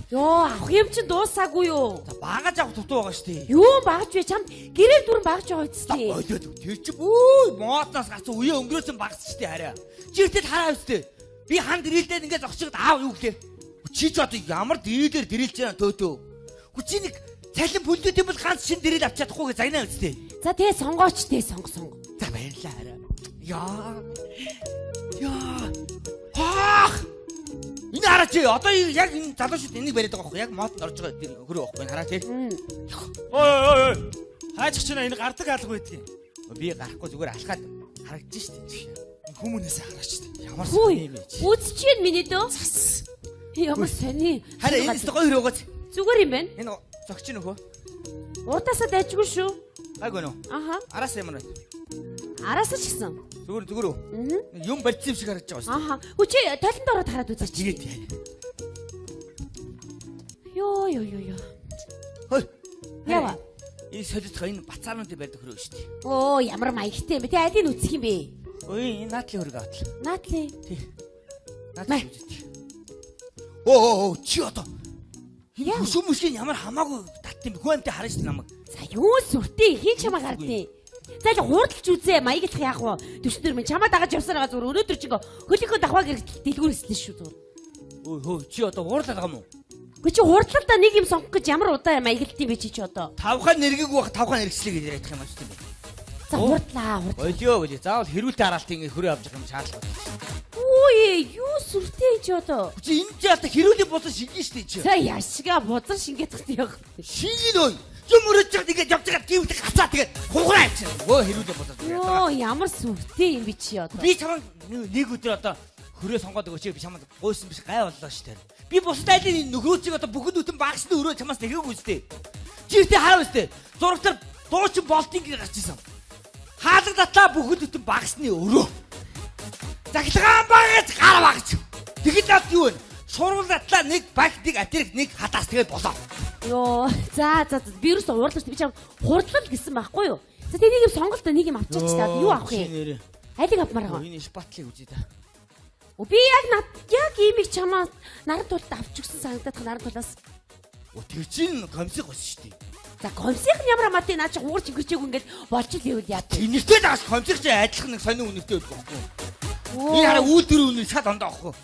Йоо, авах юм чи дуусаагүй юу? За багаж авах дутуу байгаа шүү дээ. Юу багж вэ? Чамд гэрээр дүрэн багж байгаа үстэй. Тэр чи модноос гацсан үе өнгөрөөсөн багц шүү дээ хараа. Чиртэл хараа үстэй. Би ханд ирэлдээд ингээд зогсчиход аав юу гэлээ. Чи ч одоо ямар дээлэр дэрэлж байгаа төтөө. Чи нэг цалин бүлдүүтэй бол ганц шин дэрэл авч чадахгүй гэж загнаа үстэй. За тэгээ сонгооч тэгээ сонго. За баярлаа хараа. Яа. Хах! Энэ хараач одоо яг энэ залуучууд энийг бариад байгаа байхгүй яг мод орж байгаа хөрөө байхгүй хараа тий. Ой. Хаачих чинь энэ гардаг алга байдгийг. Би гарахгүй зүгээр алхаад харагдаж штеп. Хүмүүнээсээ хараач тий. Ямар сони юм бэ? Үзчихэн миний дөө. Ямар сони. Хараа энэ өстө гоё хөрөөгөөч. Зүгээр юм байна. Энэ зогч нөхөө. Урдаасаа дайжгүй шүү. Гайгүй нөө. Аха. Араас ямар вэ? Араас ч гэсэн. Зүгээр үү? Юм барьсан юм шиг харагдаж байгаа шүү. Аха. Хүчи толинд ороод хараад үзээч. Тэгээд. Йоо. Хой. Ява. Энэ солилцоо энэ бацаануудыг барьдаг хөрөө шүү дээ. Оо, ямар маягтай юм бэ? Тэ алийг үсэх юм бэ? Ой, энэ наатлын хөрөг автлаа. Наатли. Тий. Наатлын үзэж. Оо, чи одоо. Энэ хүсүмүшгийн ямар хамаагүй тат юм бэ? Хүнтэй харна шүү дээ намайг. За юу сүртэй хин чамаа гардیں۔ За л хурдалж үзээ маяглах яах вэ? Төчнөр минь чамаа дагаж явсаар байгаа зүгээр өнөөдөр чинь хөлийнхөө давхааг дэлгүүрсэн шүү зүгээр. Ой, чи одоо хуурлаад байгаа юм уу? Гүй чи хурдлаа нэг юм сонгох гэж ямар удаа маягалт юм бэ чи одоо? Тавхан нэргийг байх тавхан нэргслээ гэж ярих юм аа шүү дээ. За хурдлаа. Олё гэж заавал хэрүүлтэй хараалтын ингээ хөрөө авч явах юм шаардлагатай. Үе юу сүртэй чи одоо? Чи энэ чи одоо хэрүүлийн бузар шингэн шүү дээ чи. За яшгаа бузар шингээд тахт яг. Шингэн ой. Юм өрөж чад ингээд явж байгаа гівд гацаа тэгээд хугараа авчихсан. Өө хэрүүлээ бузар. Йоо ямар сүртэй юм би чи одоо. Би чамд нэг өдөр одоо хөрөө сонгоод өгөөч би чамд гойсон биш гай боллоо шүү дээ. Би бусад айлын нөхрөөцийг одоо бүхэн нүтэн багсны өрөө чамаас нэхээгүй үстэй. Чиртээ хараа үстэй. Зурагтар дуучин болтын гэж гарч исэн. Хаалга татлаа бүхэн нүтэн багсны өрөө. Захилгаан багаж гар багаж. Тэгэхэд над юу вэ? Шургал татлаа нэг баг нэг атерик нэг хатаас тэгээд болоо. Йоо за вирус уурлаж би чам хурдлал гэсэн байхгүй юу? За тэ нэг юм сонголт нэг юм авчаач та юу авах юм? Алиг авмаар байгаа. Энэ шпатлыг үзье да. Би яг имийг чамаа наран тулд авч өгсөн санагдаад наран тулаас. Тэр чинь комиссиг болсон шүү дээ. За комиссиг нь ямар амтыг наа чи хуурч гэрчээгүй ингээд болж л ивэл яа. Энэтэй даас комиссиг чи адилхан нэг сонин үнэтэй байдаг байхгүй юу? Энэ хараа үйлдвэр үнэ шат ондоо ахгүй.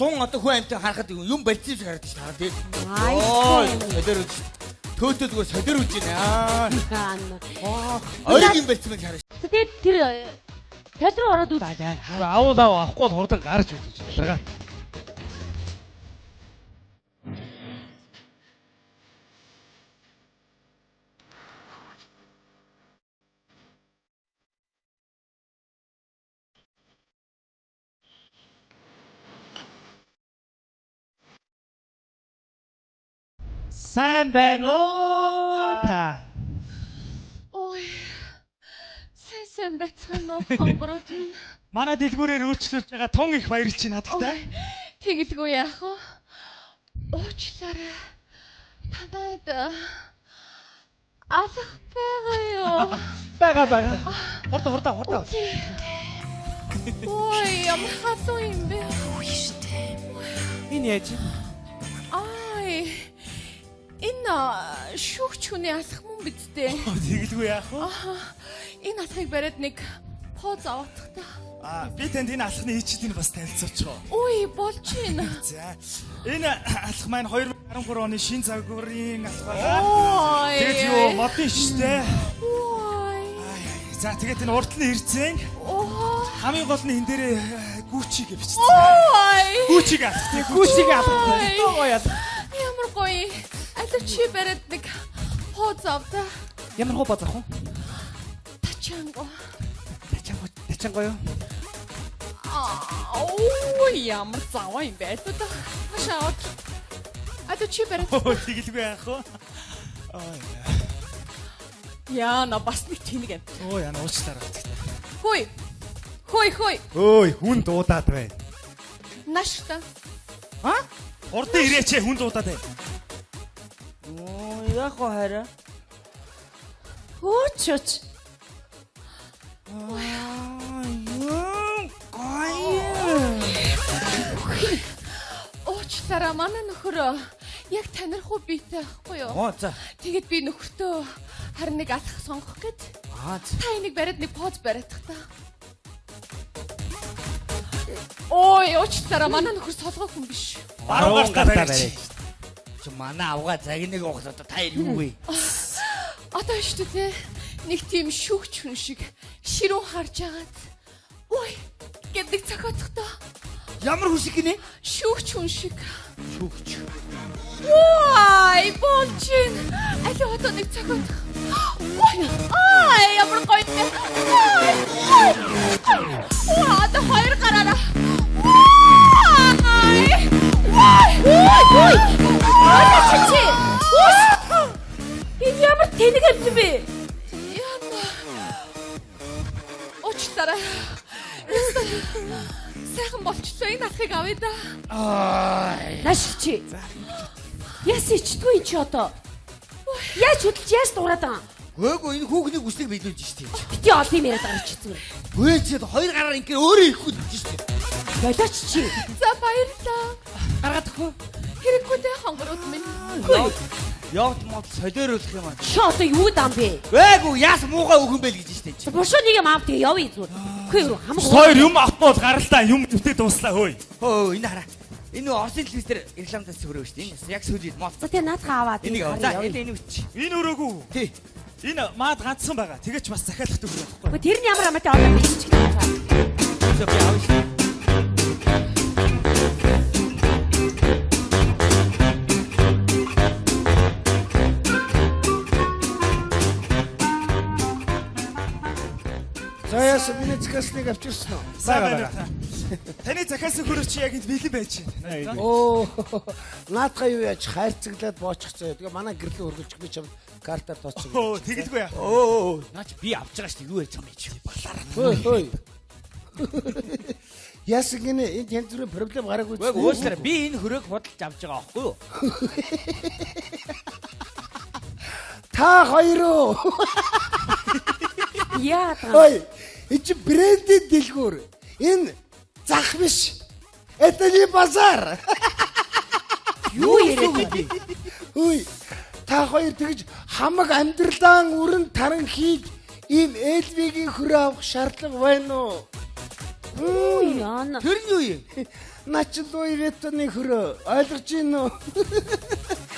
100 одоо хүн амтыг харахад юм барьсан шиг харагдаж таа тийм. Ой, солиор үз. Төөтөлгөө солиор үз нэ. Ойг юм барьсан гэж хараа. Тэгээд тэр театр ороод үз. Ааваа авахгүй бол хурдан гарч үзэж байгаа. Сайн байна уу та? Ой. Сайн байцгаана уу хонгорууд. Манай дэлгүүрээр өөрчлөж байгаа тун их баярлж байна надтай. Тэгэлгүй яах вэ? Уучлаарай. Танайд алах байгаа юу? Бага. Хурда. Ой, ямар хатуу юм бэ? Энэ яаж? Энэ шүүгч хүний алах мөн биз дээ. Тэгэлгүй яах вэ? Энэ алхыг бариад нэг поз авах та. Би танд энэ алхны хийчдийг бас танилцуулчих уу? Ой, болж байна. За. Энэ алх маань 2013 оны шин загварын алх байгаа. Тэгээд юу модын шиштэй. Ой. За тэгээд энэ урд нь ирцэн. Хамгийн гол нь энэ дээрээ гүүчиг бичсэн. Ой. Гүүчиг алх. Гоё. Ямар гоё. Аль чи бариад нэг поз авта. Ямар хоо базах вэ? Тачанго юу? Ямар заваа юм бэ? Хашаад. Чи бариад. Тэгэлгүй яах вэ? Яа, на бас нэг тэнэг юм. Яна уучлаарай. Хөөе. Ой, хүн дуудаад байна. Нашта. Урдаа ирээч хүн дуудаад байна. Яах вэ хараа? Хөөч. Уучлаарай манай нөхөр Яг танархуу биетэй байхгүй юу? Оо за. Тэгэд би нөхөртөө харин нэг алах сонгох гэд. Та энийг бариад нэг поз бариадах та. Ой, уучлаарай манай нөхөр солгоо хүн биш. Баруун гартаа барьж. Чи манай авгаа загныг оглоо та юу вэ? Одоо шүү дээ. Нэг тийм шүгч хүн шиг ширүүн харж агаад. Ой, гэдэг цохиодох та. Ямар хүн шиг гинэ? Шүгч хүн шиг. Шүгч. Ой, болчин. Аль одоо нэг цохиодох. Ой, ямар гоё. Ой, одоо хоёр гараараа. Ой. Чи. Энэ ямар тэнэг юм бэ? Яна. Уучлаарай. Сайхан болчихлоо энэ алхыг авъя да. Наш чи. Яс ичдгүй чи одоо. Яаж хөдөлж яаж дуурайд байгаа? Гөөгүй энэ хүүхний хүслийг биелүүлж штий. Бити ол юм яриад байгаа чи зүгээр. Гүй чи хоёр гараар ингээ өөрөө ихгүй штий. Болооч чи. За баярлаа. Гаргаад өгөө. Хэрэггүй дээ хонгорууд минь. Явт мод солиоруулах юм аа. Чи одоо юу дам бэ? Гээгүй яас муухай өгөн байл гэж штий. Бушуу нэг юм аав тэгээ явъя зүгээр. Үгүй юу хамаагүй. Хоёр юм авмал гаралтай юм зүтээ дуслаа хөөе. Хөө энэ хараа. Энэ Орсын телевизээр рекламадаас цэврөө штий. Энэ яг сүүлийн мод. За тэгээ наадхаа аваад. Энийг аваа. За энэ үчи. Энэ өрөөгөө. Тий. Энэ маад ганцхан байгаа. Тэгээч бас захиалах төгрөг байхгүй. Үгүй тэр нь ямар амаатай одоо би ч гэх юм. За би авъя штий. Заяас миний захиалсныг авчирсан уу? Сайн. Таны захиалсан хөрөч чи яг энд бэлэн байж байна. Оо, наадхаа юу яаж хайрцаглаад боочих заяа. Тэгээ манай гэрлээ өргөж би чам картаар тооцсон. Оо, тэгэлгүй яа. Оо, наач би авч байгаа штий. Юу ярьж байгаа юм чи? Балаараа. Хөөе. Яс гинэ энд янз бүрийн проблем гараагүй. Гөөгүй уучлаарай. Би энэ хөрөөг худалдаж авч байгаа байхгүй юу? Та хоёроо. Яа. Ой, энэ брендed дэлгүүр. Энэ зах биш. Это не базар. Юу яриад бэ? Ой, та хоёр тэгж хамаг амьдралаа өрн таран хийж ийм LV-гийн хөрөө авах шаардлага байна уу? Яна. Тэр нь юу юм? Нач Луи Виттоны хөрөө ойлгож байна уу?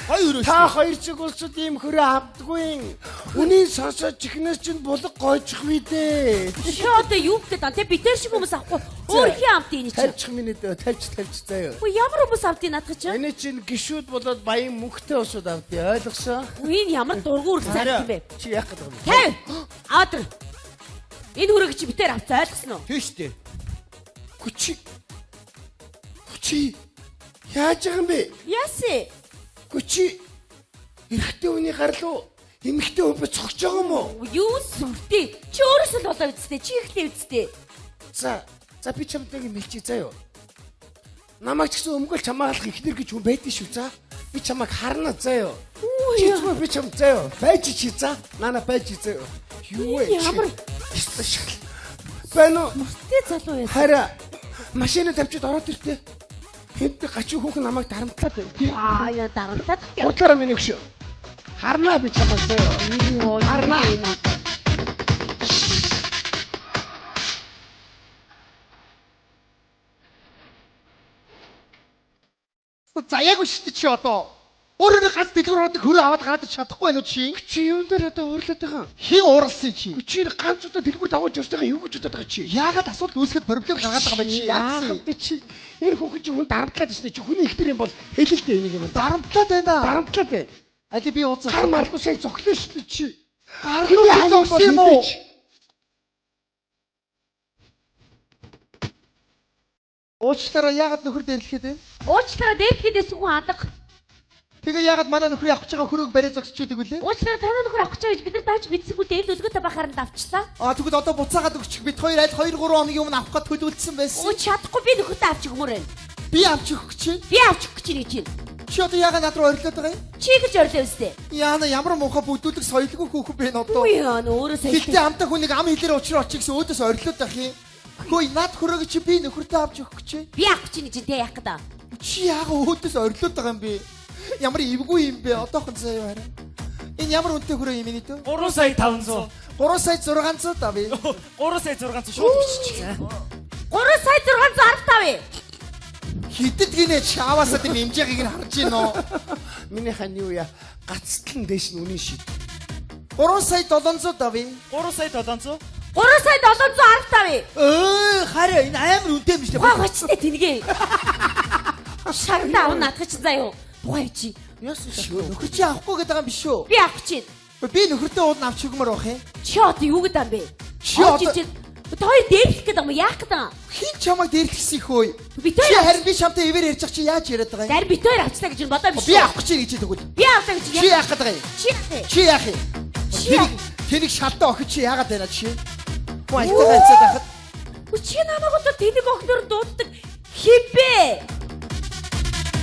Хоёр Та хоёр чиг улсууд ийм хөрөө авдаггүй. Үнийг сонсоод чихнээс чинь булга гойчих вэ дээ. Чи одоо юу гэдэг та би тэр шиг хүмүүс авахгүй. Өөр хин амт энэ чи. Тавьчих минь дээ, тавьж заяа. Үгүй ямар хүмүүс авдгийг наадах чи? Энэ чинь гişүүд болоод баян мөнхтэй усуд авдээ, ойлгосон? Үгүй энэ ямар дургуур цаат юм бэ? Чи яах гэдэг юм? Хей! Аадр. Энэ хүрэг чи битээр авцаа ойлгосон уу? Тийм штий. Хүчи. Яаж байгаа юм бэ? Яаси? Хүчи. Эрэгтэй хүний гарлуу эмэгтэй хүн бод цогч байгаа юм уу? Юу сүртэй? Чи өөрөөсөө л болоо үсттэй. Чи ихлээ үсттэй. За би чамд нэг юм хэлчихье заяа. Намайг ч гэсэн өмгөл чамаалах ихнэр гэж хүн байдгийн шүү за. Би чамайг харна заяа. Чи зүгээр би чамд заяа. Байж чи за. Нана байж заяа. Юу вэ? Ямар байна уу? мөртэй залуу яа. Хараа. Машинаа тавьчиад ороод иртээ. Хэд гачиг хүүхэн намайг дарамтлаад байна. Яа дарамтаад. Удлаараа миний өгшөө. Харнаа би чамайг заяа. Харнаа. Заяагүй шүү дээ чи одоо. Өөрөө ганц дэлгүүр хөрөө аваад гараад чадахгүй байна уу чи? Чи юун дээр одоо уурлаад байгаа юм? Хин ууралсан чи? Чи ганц удаа дэлгүүр давуулж явж байгаа юу гэж бодоод байгаа чи? Яагаад асуудал үүсгэхэд проблем гаргаад байгаа юм бэ чи? Яасан бэ чи? Энэ хүүхэн чи хүн дарамтлаад байна чи. Хүний ихтер юм бол хэлэлтэй энийг юм. Дарамтлаад байна. Дарамтлаад байна. Али би ууцсан. Гар марлуу сайн зөглөө шүү дээ чи. Гарлуу зогсон юм уу? Уучлаарай яагаад нөхөр дээрлэхэд вэ? Уучлаарай дээрхэдээс хүн алга. Тэгээ яагаад манай нөхрийг авах гэж байгаа хөрөөг барай зогсчихдаг вүлээ? Уучлаарай танаа нөхөр авах гэж байгаа бид нар тааж мэдсэнгүү дээр өлгөөтэй бахааранд авчлаа. Тэгвэл одоо буцаагаад өгчих. Бид хоёр аль 2 3 хоногийн өмнө авах гэж төлөвлөсөн байсан. Өө чадахгүй би нөхөртөө авч өгмөр байна. Би авч өгөх чинь. Би авч өгөх чинь гэж. Чи одоо яагаад над руу орилоод байгаа юм? Чи гэж орлоо өстэй. Яана ямар муухай бүдүүлэг соёлгүй хүүхэн бэ одоо? Үгүй яа өөрөө Гэтэ амтаа хүнийг ам хэлээр учраа очих гэсэн өөдөөс орилоод байх юм. Хөөе над хөрөөг чи би нөхөртөө авч өгөх гэж. Би авах чинь гэж тэ яах гэдэг. Чи яагаад өөдөөс орилоод байгаа юм бэ? Ямар ивгүй юм бэ? Одоохон заяа хараа. Энэ ямар үнэтэй хүрээ юм энэ дөө? 3 сая 500. 3 сая 600 давь. 3 сая 600 шууд биччих. 3 сая 615. Хитэд гинэ чаавасаа тийм хэмжээг нь харж гин нөө. Миний хань юу яа? Гацтлан дэш нь үнэн шид. 3 сая 700 давь. 3 сая 700. 3 сая 715. Хараа энэ амар үнэтэй юм шүү дээ. Гой гочтой тэнгээ. Шагнаа авна надад чи заяа. Тухай чи. Яасан шүү. Нөхөр чи авахгүй гэдэг юм биш үү? Би авах чинь. Би нөхөртөө уудна авч өгмөр байх юм. Чи одоо юу гэдэг юм бэ? Чи одоо Той дээрлэх гэдэг юм яах гэдэг юм? хин чамайг дээрлэхсэн их хөөе. Би Чи той харин би чамтай ивэр ярьж ах чи яаж яриад байгаа юм? Зарим би той авчлаа гэж бодоо биш. Би авах гэж гэж тэгвэл. Би авлаа гэж Чи яах гэдэг юм? Чи яах вэ? Чи яах юм? Чи яах? Тэнийг шалтаа охид чи яагаад байна чи? Боо альтаа хайцаад байхад Чи намайг одоо тэнэг охиноор дууддаг хибэ.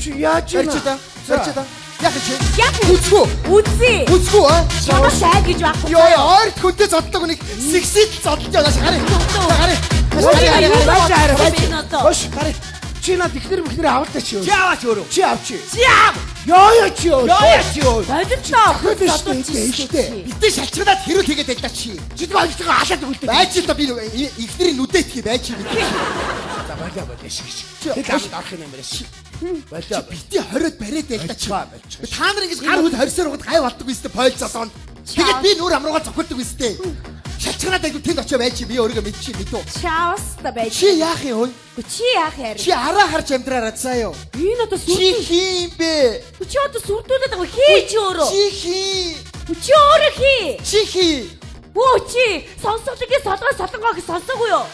Чи яаж юм? ярьж та. Ярьж та. Яах чи? Яг Үцгүү. үзээ. Үцгүү аа. Чамаа шай гэж байхгүй. Йоо ойрт хүнтэй зодлог нэг сексид зодолж байгаа ши гарыг. Гарыг. Хош гарыг. Чи над ихнэр мөхнэр авалтаа чи. Чи аваач өөрөө. Чи авчи. Чи аав. Ёо чи ёо. Чи юу? Бодолтой Хөдөө бодож штэ штэ. Битэн шалчганаад хэрүүл хийгээд байл та чи. Чи багтгаа халаад өгөлтэй. Байж л та би ихнэрийн нүдээ тхий байж. За болоо болоо шиг. Тэг амд орох юм байна ши. Болоо. Бити хориод бариад байл та чи. Болоо. Та нар ингэж гар хөл хорсоор угаад гай болдог үстэй пойл зодоонд. Тэгээд би нүур амруугаа цохилдог үстэй. Шалчганаад айгу тэнд очиж байж би өөрийгөө мэдчихэ мэдүү. Чааста байж. Чи яах юм хөөе? Чи яах яар? Чи араа харж амьдраараа заяа. Энэ одоо Чи сүрдүү. хин бэ? Чи одоо сүрдүүлээд байгаа хий чи өөрөө. Чи хин. Чи өөрөө хий. Чи хин. Өө чи сонсогдгийн солгоо солонгоо гэж сонсоогүй юу?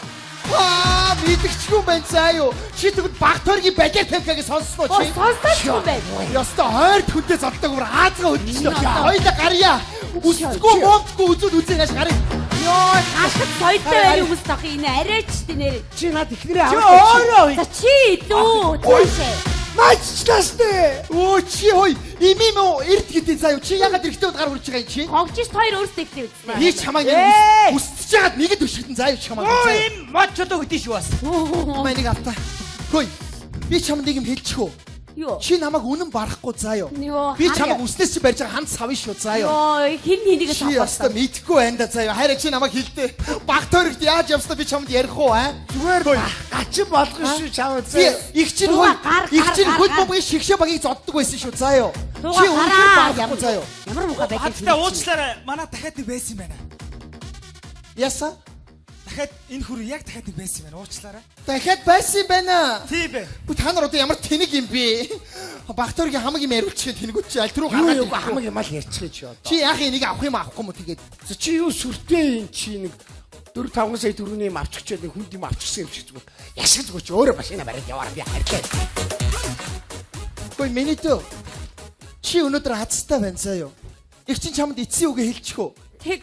Аа, мэдчихгүй байна заяа. Чи тэгвэл баг тойргийн балер тавкагийн сонссноо Оо чи. сонсоогүй юм байна. Яста хойд хүнтэй зоддог бүр аазгаа өдчихлөө. Хоёлаа гарья. Үсэхгүй моодгүй үзүүл үзэнээс гарыг. Йоо, хашид соёлтой байр хүмүүс тах энэ арайч тэнэр. Чи над ихнэрээ Чи авалтаа. өөрөө. За чи дүү. Цаашаа. Маччлаастэй. Оо чи хой имим оо эрт гэдэг заяа. Чи ягаад эрэхтэй гар хүрч байгаа юм чи? Хогжиж хоёр өөрсдөө ихтэй үзсэн. Би чамайг үсэж ягаад нэгэд өшгөтэн заяа чамайг. Оо им мод чодоо гэдэг шүү бас. Маа нэг автаа. Хөөе. Би чамд нэг юм хэлчихв. Юу? Чи намайг үнэн барахгүй заяа. Йоо. Би чамайг үснээс чи барьж байгаа хамт савна шүү заяа. Йоо, хин хинийгээ Чи яста тавхаа. мэдхгүй байна да заяа. Хайраа чи намайг хэлдэ. Баг тойрогт яаж явснаа би чамд ярих уу аа? Зүгээр гачин болгоно шүү чам Би үзээ. их чинь Туга, хөл гар, их гар, чинь гар, хөл гар. бомгийн шигшээ багийг зоддог байсан шүү заяа. Туга, Чи үнэхээр гараа. барахгүй заяа. Ямар муухай байдаг. Хатта уучлаарай. Манай дахиад нэг байсан юм байна. Яса? Дахиад энэ хүр яг дахиад нэг байсан юм байна. Уучлаарай. Дахиад байсан юм байна. Тий бэ. Бу та нар одоо ямар тэнэг юм бэ? Багтөргийн хамаг юм яриулчих тэнэгүүд чи аль руу Юу гаргаад юу хамаг юм аа ярьчих чи одоо. Чи яах энийг авах юм авахгүй юм уу тэгээд. Чи юу сүртэй юм чи нэг 4-5 сая төгрөгийн юм авчихчаад нэг хүнд юм авчихсан юм чи зүгээр. Яшиг зүгээр чи өөрөө машина бариад яваараа би хайрлаа. Хөөе миний дөө. Чи өнөөдөр хацтай байна заяа. Их чинь чамд эцсийн үгээ хэлчих үү? Тэг.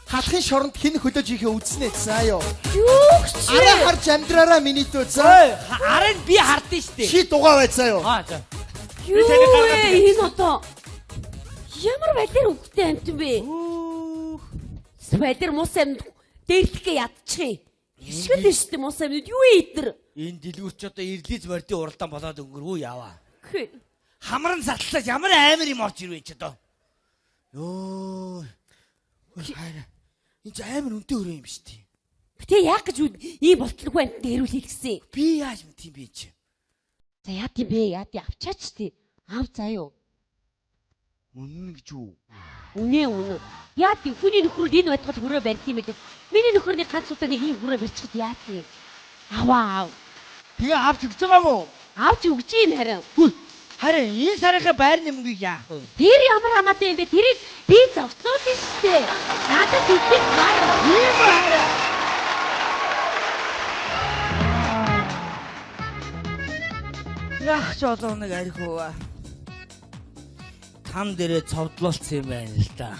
Халахын шоронд хин хөдөөж ихе үзнэ заяа. Юу гэж чи? Араа харж амьдраараа миний дөө за. Ой, арыг би хардсан шүү дээ. Чи дугаа бай заяа. Аа за. Юу таны гаргаад вэ? Энэ одоо ямар байлэр өгтэй амт юм бэ? Байлэр мус амт дээрлэхээ ядчих. Эсвэл биш үү мус амт юу ийдэр? Энэ дэлгүүрч одоо ирлиз мордын уралдаан болоод өнгөрвөө яваа. Хэ. Хамран сатлаад ямар амар юм орж ирвэ ч одоо. Йоо. Хайра. Энэ ч амар үнэтэй өрөө юм шүү дээ. Тэ яах гэж ийм болтлоггүй амт дээрүүл хэлгсэн. Би яаж мэд юм бэ чи? За яа тийм бэ? Яа тийм авчаач тий. Ав заяо. Үнэн гэж юу? Үнэ. Яа тийм хүний нөхрөл энэ байтгал хүрээ барьт юм бэ? Миний нөхөрний ганц удаа нэг ийм хүрээ барьчихад яа тийм. Аваа. Тэгээ авч өгч байгаа мó? Авч өгч ийн харин. Харин энэ сарынхаа байр нэмгийг яах вэ? Тэр ямар хамаатай юм бэ? Тэрийг би зовцоод штэ. Надад итгэх бай. Тийм байна. Яах ч одоо нэг арих уу. Тан дээрээ цовдлуулсан юм байна л да.